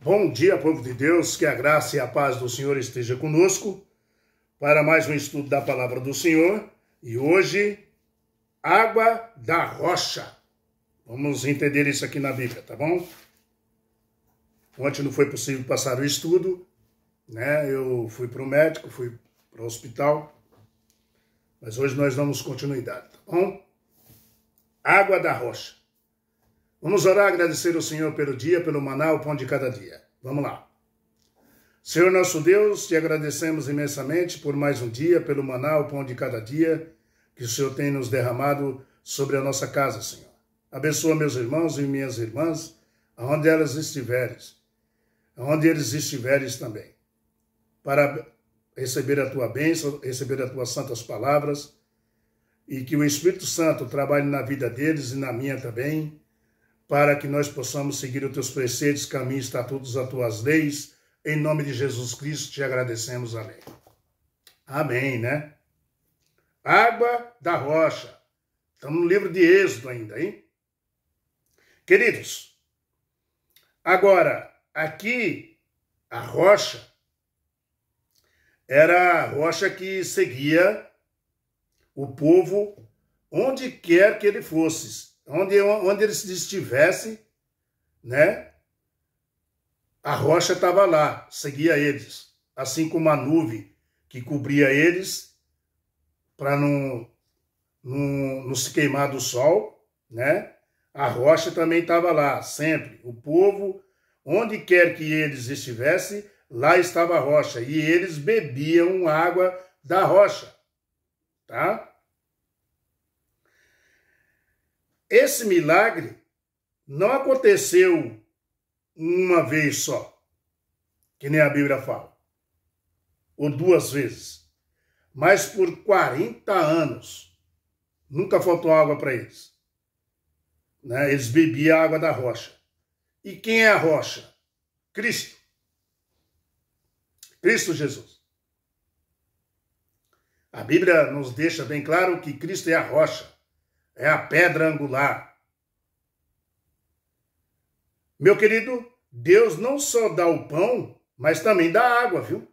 Bom dia, povo de Deus, que a graça e a paz do Senhor esteja conosco para mais um estudo da palavra do Senhor. E hoje, água da rocha. Vamos entender isso aqui na Bíblia, tá bom? Ontem não foi possível passar o estudo, né? Eu fui para o médico, fui para o hospital, mas hoje nós damos continuidade, tá bom? Água da rocha. Vamos orar, agradecer ao Senhor pelo dia, pelo maná, o pão de cada dia. Vamos lá. Senhor nosso Deus, te agradecemos imensamente por mais um dia, pelo maná, o pão de cada dia, que o Senhor tem nos derramado sobre a nossa casa, Senhor. Abençoa meus irmãos e minhas irmãs, aonde elas estiverem, aonde eles estiverem também, para receber a tua bênção, receber as tuas santas palavras, e que o Espírito Santo trabalhe na vida deles e na minha também, para que nós possamos seguir os teus preceitos, caminhos, estatutos, as tuas leis. Em nome de Jesus Cristo te agradecemos. Amém. Amém, né? Água da rocha. Estamos no livro de Êxodo ainda, hein? Queridos, agora, aqui, a rocha era a rocha que seguia o povo onde quer que ele fosse. Onde eles estivessem, né? A rocha estava lá, seguia eles. Assim como a nuvem que cobria eles para não se queimar do sol, né? A rocha também estava lá, sempre. O povo, onde quer que eles estivessem, lá estava a rocha. E eles bebiam água da rocha, tá? Esse milagre não aconteceu uma vez só, que nem a Bíblia fala, ou duas vezes, mas por 40 anos nunca faltou água para eles, né? Eles bebiam a água da rocha. E quem é a rocha? Cristo. Cristo Jesus. A Bíblia nos deixa bem claro que Cristo é a rocha. É a pedra angular. Meu querido, Deus não só dá o pão, mas também dá água, viu?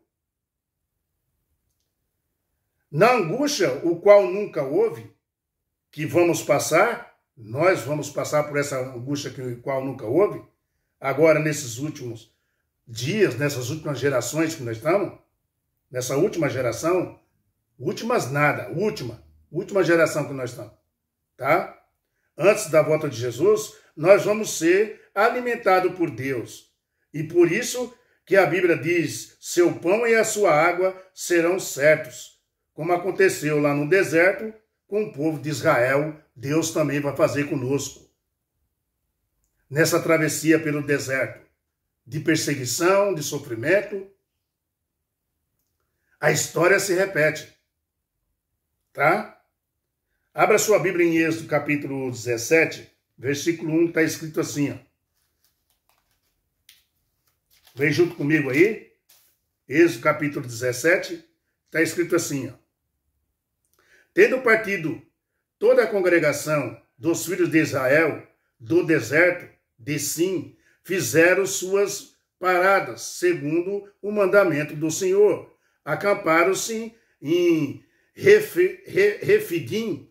Na angústia, o qual nunca houve, que vamos passar, nós vamos passar por essa angústia que o qual nunca houve, agora nesses últimos dias, nessas últimas gerações que nós estamos, nessa última geração, últimas nada, última geração que nós estamos. Tá? Antes da volta de Jesus, nós vamos ser alimentados por Deus. E por isso que a Bíblia diz, seu pão e a sua água serão certos. Como aconteceu lá no deserto com o povo de Israel, Deus também vai fazer conosco. Nessa travessia pelo deserto, de perseguição, de sofrimento, a história se repete. Tá? Abra sua Bíblia em Êxodo capítulo 17, versículo 1, está escrito assim, ó. Vem junto comigo aí. Êxodo capítulo 17, está escrito assim, ó. Tendo partido toda a congregação dos filhos de Israel do deserto de Sim, fizeram suas paradas, segundo o mandamento do Senhor. Acamparam-se em Refidim,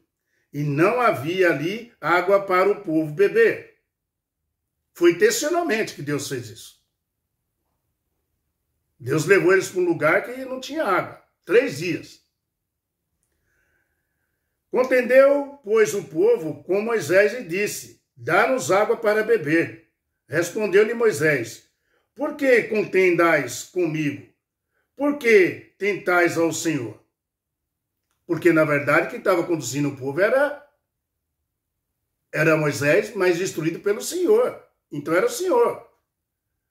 e não havia ali água para o povo beber. Foi intencionalmente que Deus fez isso. Deus levou eles para um lugar que não tinha água. 3 dias. Contendeu, pois, o povo com Moisés e disse, dá-nos água para beber. Respondeu-lhe Moisés, por que contendais comigo? Por que tentais ao Senhor? Porque, na verdade, quem estava conduzindo o povo era Moisés, mas instruído pelo Senhor. Então era o Senhor.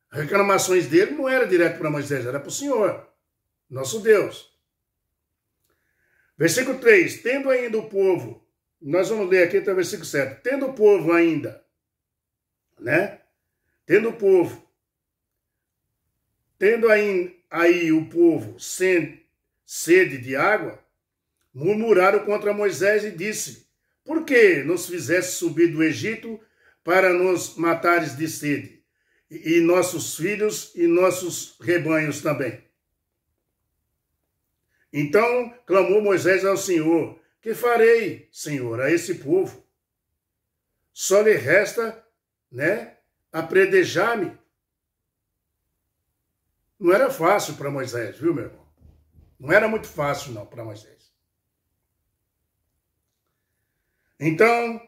As reclamações dele não eram direto para Moisés, era para o Senhor, nosso Deus. Versículo 3. Tendo ainda o povo, nós vamos ler aqui até o versículo 7. Tendo o povo ainda, né? Tendo o povo, tendo aí o povo sede de água, murmuraram contra Moisés e disse, por que nos fizeste subir do Egito para nos matares de sede? e nossos filhos e nossos rebanhos também. Então clamou Moisés ao Senhor: que farei, Senhor, a esse povo? Só lhe resta, apredejar-me. Não era fácil para Moisés, viu, meu irmão? Não era muito fácil, não, para Moisés. Então,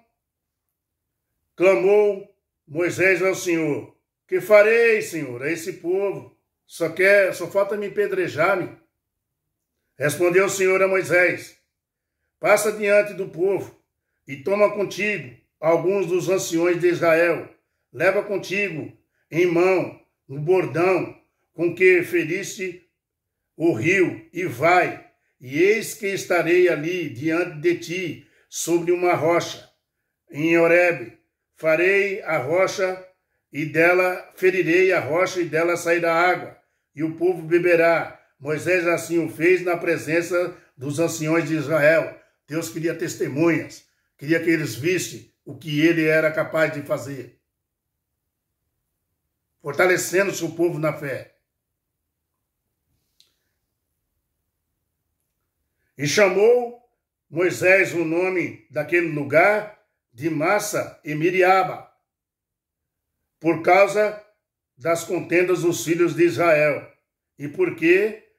clamou Moisés ao Senhor: que farei, Senhor, a esse povo? Só falta me apedrejar-me. Respondeu o Senhor a Moisés: passa diante do povo e toma contigo alguns dos anciões de Israel. Leva contigo em mão um bordão com que feriste o rio e vai. E eis que estarei ali diante de ti sobre uma rocha em Horebe. Farei a rocha e dela ferirei a rocha e dela sairá água e o povo beberá. Moisés assim o fez na presença dos anciões de Israel. Deus queria testemunhas, queria que eles vissem o que ele era capaz de fazer, fortalecendo seu povo na fé. E chamou Moisés o nome daquele lugar de Massa e Miriaba, por causa das contendas dos filhos de Israel, e porque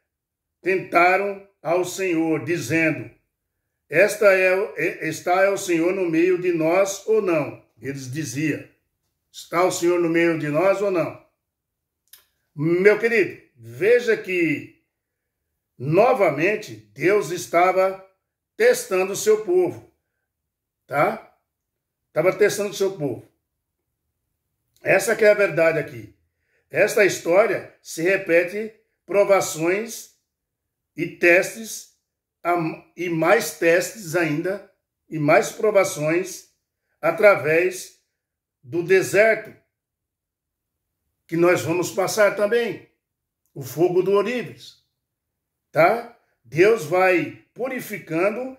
tentaram ao Senhor, dizendo: está o Senhor no meio de nós ou não? Eles diziam: está o Senhor no meio de nós ou não? Meu querido, veja que novamente Deus estava testando o seu povo, tá? Estava testando o seu povo. Essa que é a verdade aqui. Esta história se repete, provações e testes, e mais testes ainda, e mais provações através do deserto, que nós vamos passar também, o fogo do Ourives, tá? Deus vai purificando,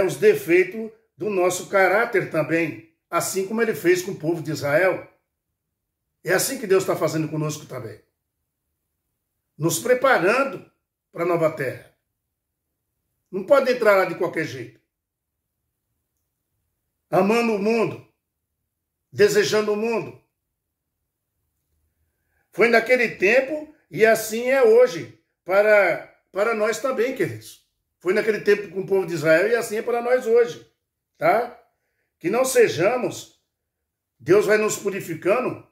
os defeitos do nosso caráter também, assim como ele fez com o povo de Israel. É assim que Deus está fazendo conosco também, nos preparando para a nova terra. Não pode entrar lá de qualquer jeito. Amando o mundo, desejando o mundo. Foi naquele tempo e assim é hoje para nós também, queridos. Foi naquele tempo com o povo de Israel e assim é para nós hoje, tá? Que não sejamos, Deus vai nos purificando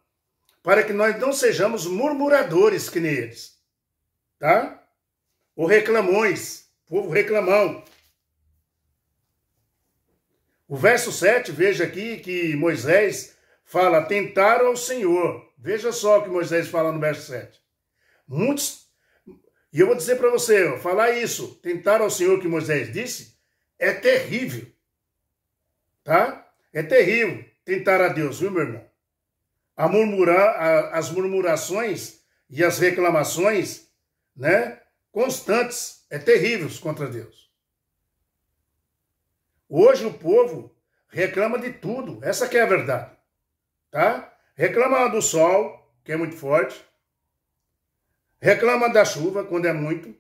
para que nós não sejamos murmuradores que nem eles, tá? Ou reclamões, povo reclamão. O verso 7, veja aqui que Moisés fala: tentaram ao Senhor. Veja só o que Moisés fala no verso 7. E eu vou dizer para você, falar isso, tentar ao Senhor, que Moisés disse, é terrível, tá? É terrível tentar a Deus, viu, meu irmão? As murmurações e as reclamações, constantes, é terrível contra Deus. Hoje o povo reclama de tudo, essa que é a verdade, tá? Reclama do sol, que é muito forte. Reclama da chuva, quando é muito.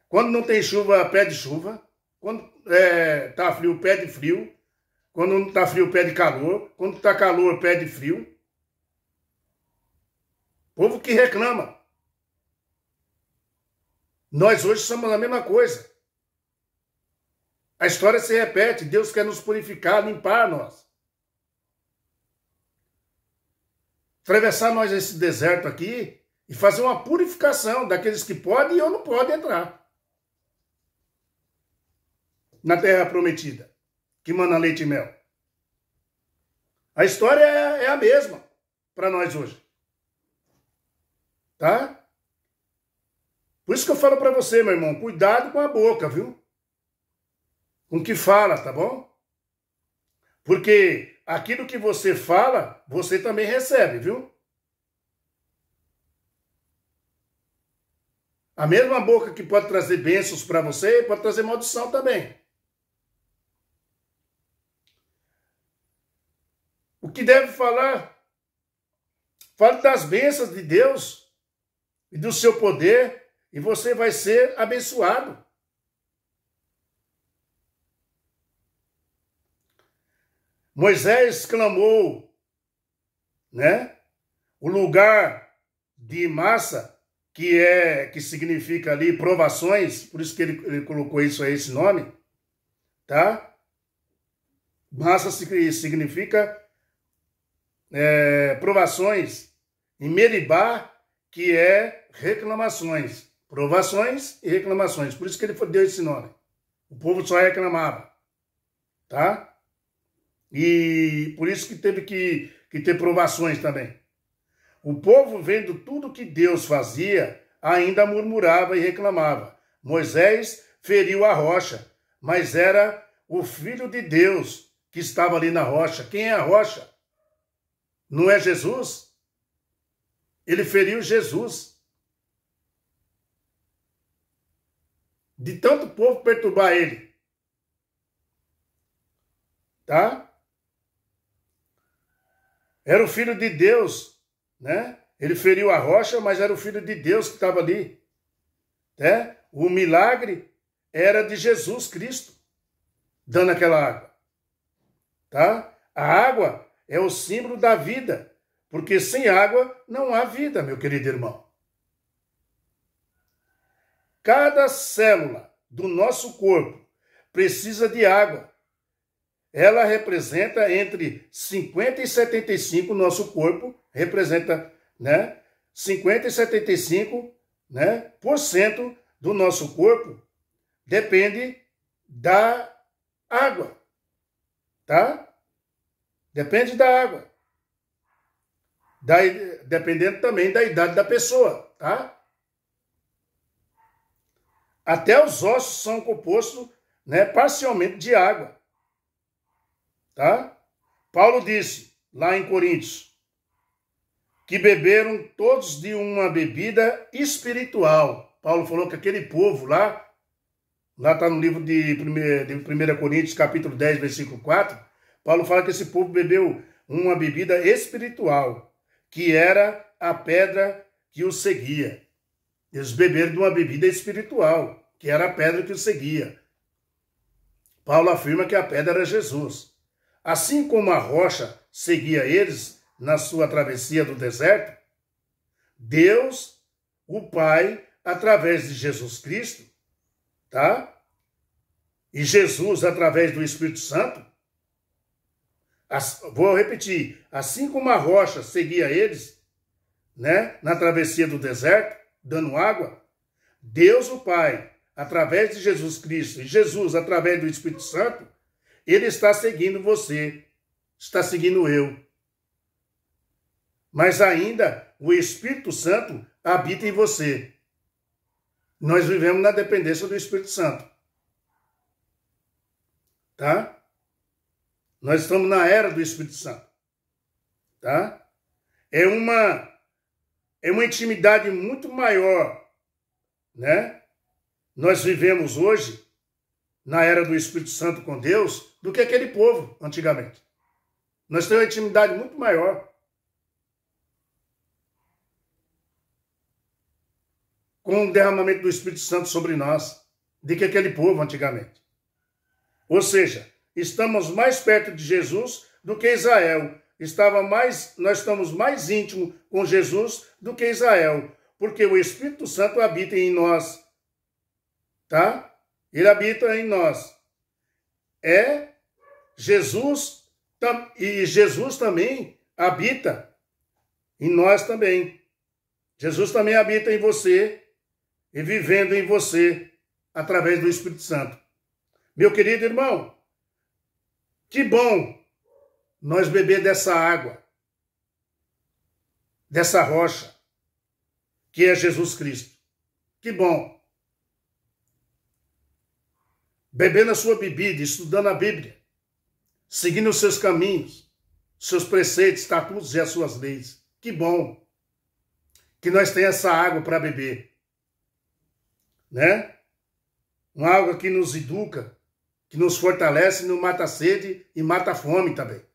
Quando não tem chuva, pede chuva. Quando está frio, pede frio. Quando não está frio, pede calor. Quando está calor, pede frio. Povo que reclama. Nós hoje somos a mesma coisa. A história se repete. Deus quer nos purificar, limpar nós. Atravessar nós esse deserto aqui e fazer uma purificação daqueles que podem ou não podem entrar na terra prometida, que mana leite e mel. A história é a mesma para nós hoje. Tá? Por isso que eu falo para você, meu irmão, cuidado com a boca, viu? Com o que fala, tá bom? Porque aquilo que você fala, você também recebe, viu? A mesma boca que pode trazer bênçãos para você, pode trazer maldição também. O que deve falar Fale das bênçãos de Deus e do seu poder e você vai ser abençoado. Moisés clamou, né? O lugar de Massa, que significa ali provações, por isso que ele colocou isso aí, esse nome, tá? Massa significa provações. E Meribá, que é reclamações. Provações e reclamações. Por isso que ele deu esse nome. O povo só reclamava, tá? E por isso que teve que ter provações também. O povo, vendo tudo que Deus fazia, ainda murmurava e reclamava. Moisés feriu a rocha, mas era o Filho de Deus que estava ali na rocha. Quem é a rocha? Não é Jesus? Ele feriu Jesus. De tanto povo perturbar ele. Tá? Era o Filho de Deus, né? Ele feriu a rocha, mas era o Filho de Deus que estava ali. Né? O milagre era de Jesus Cristo, dando aquela água. Tá? A água é o símbolo da vida, porque sem água não há vida, meu querido irmão. Cada célula do nosso corpo precisa de água. Ela representa entre 50 e 75, nosso corpo representa, né, 50 e 75, né, por cento do nosso corpo depende da água, tá? Depende da água. Dependendo também da idade da pessoa, tá? Até os ossos são compostos, né, parcialmente de água. Tá? Paulo disse, lá em Coríntios, que beberam todos de uma bebida espiritual. Paulo falou que aquele povo lá está no livro de 1 Coríntios, capítulo 10, versículo 4, Paulo fala que esse povo bebeu uma bebida espiritual, que era a pedra que os seguia. Eles beberam de uma bebida espiritual, que era a pedra que os seguia. Paulo afirma que a pedra era Jesus. Assim como a rocha seguia eles na sua travessia do deserto, Deus, o Pai, através de Jesus Cristo, tá? E Jesus, através do Espírito Santo, vou repetir, assim como a rocha seguia eles, né, na travessia do deserto, dando água, Deus, o Pai, através de Jesus Cristo, e Jesus, através do Espírito Santo, ele está seguindo você, está seguindo eu. Mas ainda o Espírito Santo habita em você. Nós vivemos na dependência do Espírito Santo. Tá? Nós estamos na era do Espírito Santo. Tá? É uma intimidade muito maior, né? Nós vivemos hoje na era do Espírito Santo com Deus, do que aquele povo antigamente. Nós temos uma intimidade muito maior. Com o derramamento do Espírito Santo sobre nós, do que aquele povo antigamente. Ou seja, estamos mais perto de Jesus do que Israel. Nós estamos mais íntimos com Jesus do que Israel, porque o Espírito Santo habita em nós. Tá? Ele habita em nós. E Jesus também habita em nós também. Jesus também habita em você e vivendo em você através do Espírito Santo. Meu querido irmão, que bom nós beber dessa água, dessa rocha, que é Jesus Cristo. Que bom. Bebendo a sua bebida, estudando a Bíblia, seguindo os seus caminhos, seus preceitos, estatutos e as suas leis. Que bom que nós tenhamos essa água para beber. Né? Uma água que nos educa, que nos fortalece, não mata a sede e mata a fome também.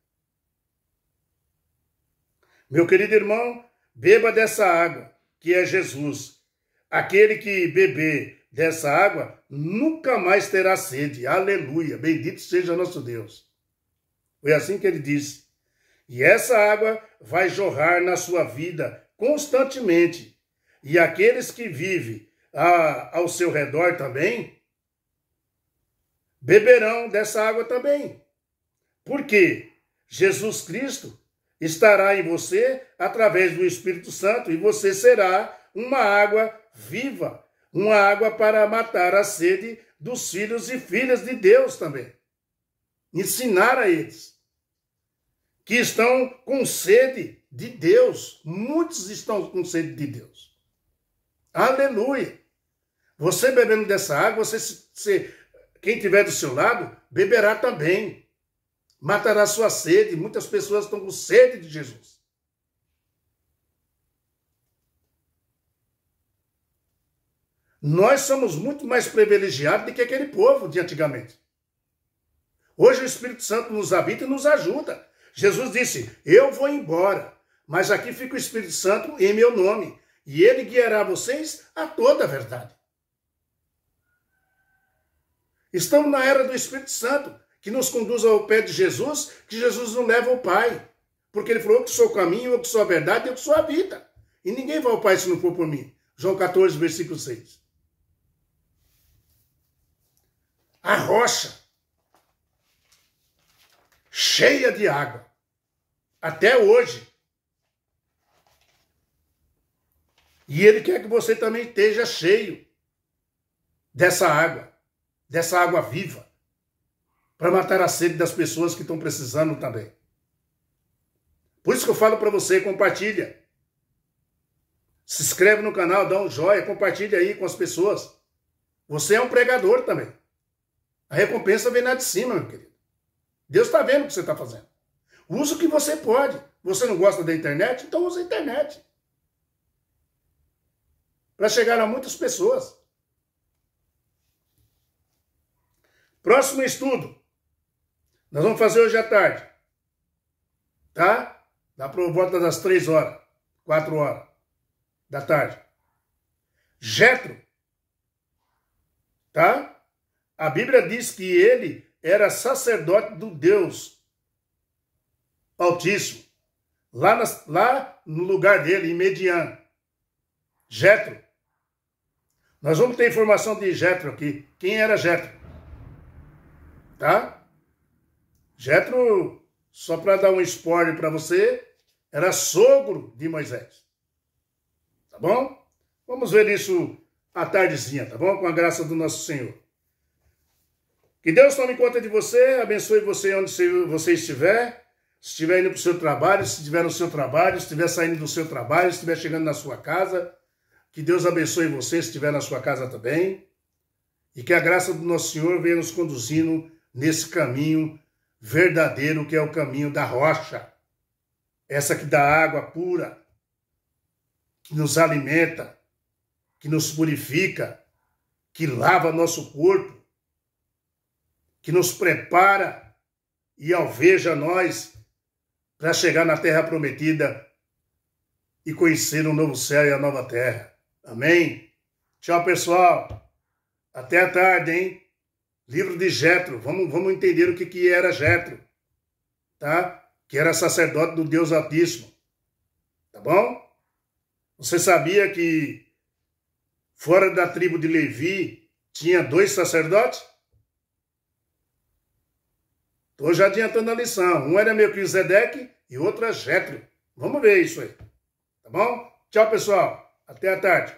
Meu querido irmão, beba dessa água, que é Jesus. Aquele que beber dessa água nunca mais terá sede. Aleluia, bendito seja nosso Deus. Foi assim que ele disse. E essa água vai jorrar na sua vida constantemente. E aqueles que vivem ao seu redor também beberão dessa água também. Por quê? Jesus Cristo estará em você através do Espírito Santo e você será uma água viva, uma água para matar a sede dos filhos e filhas de Deus também. Ensinar a eles que estão com sede de Deus. Muitos estão com sede de Deus. Aleluia! Você bebendo dessa água, quem estiver do seu lado, beberá também. Matará sua sede. Muitas pessoas estão com sede de Jesus. Nós somos muito mais privilegiados do que aquele povo de antigamente. Hoje o Espírito Santo nos habita e nos ajuda. Jesus disse, eu vou embora, mas aqui fica o Espírito Santo em meu nome, e ele guiará vocês a toda a verdade. Estamos na era do Espírito Santo, que nos conduz ao pé de Jesus, que Jesus nos leva ao Pai. Porque ele falou, eu que sou o caminho, eu que sou a verdade, eu que sou a vida. E ninguém vai ao Pai se não for por mim. João 14, versículo 6. A rocha, cheia de água, até hoje. E ele quer que você também esteja cheio dessa água viva, para matar a sede das pessoas que estão precisando também. Por isso que eu falo para você, compartilha. Se inscreve no canal, dá um joinha, compartilha aí com as pessoas. Você é um pregador também. A recompensa vem lá de cima, meu querido. Deus está vendo o que você está fazendo. Usa o que você pode. Você não gosta da internet? Então usa a internet. Para chegar a muitas pessoas. Próximo estudo. Nós vamos fazer hoje à tarde. Tá? Dá por volta das 3 horas. 4 horas da tarde. Jetro. Tá? A Bíblia diz que ele era sacerdote do Deus Altíssimo. Lá no lugar dele, em Median. Jetro. Nós vamos ter informação de Jetro aqui. Quem era Jetro? Tá? Jetro, só para dar um spoiler para você, era sogro de Moisés. Tá bom? Vamos ver isso à tardezinha, tá bom? Com a graça do nosso Senhor. Que Deus tome conta de você, abençoe você onde você estiver. Se estiver indo para o seu trabalho, se estiver no seu trabalho, se estiver saindo do seu trabalho, se estiver chegando na sua casa. Que Deus abençoe você se estiver na sua casa também. E que a graça do nosso Senhor venha nos conduzindo nesse caminho verdadeiro que é o caminho da rocha. Essa que dá água pura, que nos alimenta, que nos purifica, que lava nosso corpo, que nos prepara e alveja nós para chegar na terra prometida e conhecer o novo céu e a nova terra. Amém? Tchau, pessoal. Até a tarde, hein? Livro de Jetro. Vamos entender o que era Jetro. Tá? Que era sacerdote do Deus Altíssimo. Tá bom? Você sabia que fora da tribo de Levi tinha 2 sacerdotes? Estou já adiantando a lição. Um era Melquisedeque e outro é Jetro. Vamos ver isso aí. Tá bom? Tchau, pessoal. Até a tarde.